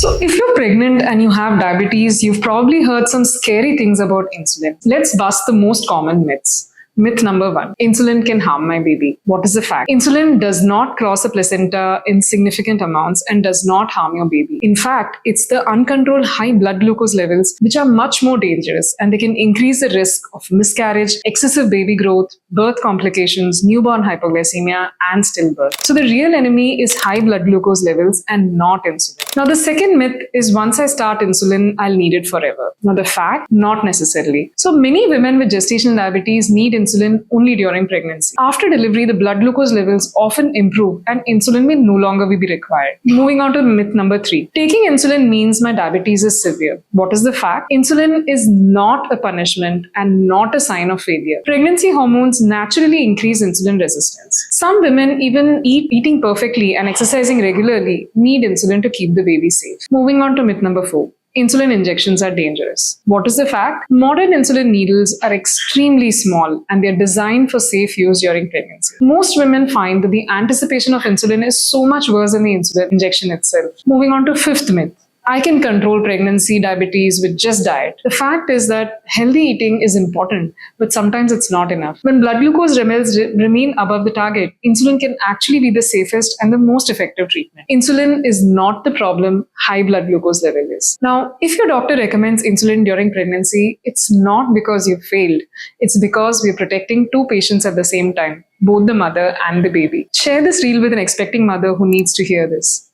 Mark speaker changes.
Speaker 1: So, if you're pregnant and you have diabetes, you've probably heard some scary things about insulin. Let's bust the most common myths. Myth number one, insulin can harm my baby. What is the fact? Insulin does not cross a placenta in significant amounts and does not harm your baby. In fact, it's the uncontrolled high blood glucose levels which are much more dangerous, and they can increase the risk of miscarriage, excessive baby growth, birth complications, newborn hypoglycemia, and stillbirth. So the real enemy is high blood glucose levels and not insulin. Now, the second myth is once I start insulin, I'll need it forever. Now, the fact, not necessarily. So many women with gestational diabetes need insulin only during pregnancy. After delivery, the blood glucose levels often improve and insulin may no longer be required. Moving on to myth number 3. Taking insulin means my diabetes is severe. What is the fact? Insulin is not a punishment and not a sign of failure. Pregnancy hormones naturally increase insulin resistance. Some women, even eating perfectly and exercising regularly, need insulin to keep the baby safe. Moving on to myth number 4. Insulin injections are dangerous. What is the fact? Modern insulin needles are extremely small and they are designed for safe use during pregnancy. Most women find that the anticipation of insulin is so much worse than the insulin injection itself. Moving on to fifth myth. I can control pregnancy diabetes with just diet. The fact is that healthy eating is important, but sometimes it's not enough. When blood glucose levels remain above the target, insulin can actually be the safest and the most effective treatment. Insulin is not the problem, high blood glucose level is. Now, if your doctor recommends insulin during pregnancy, it's not because you failed. It's because we're protecting two patients at the same time, both the mother and the baby. Share this reel with an expecting mother who needs to hear this.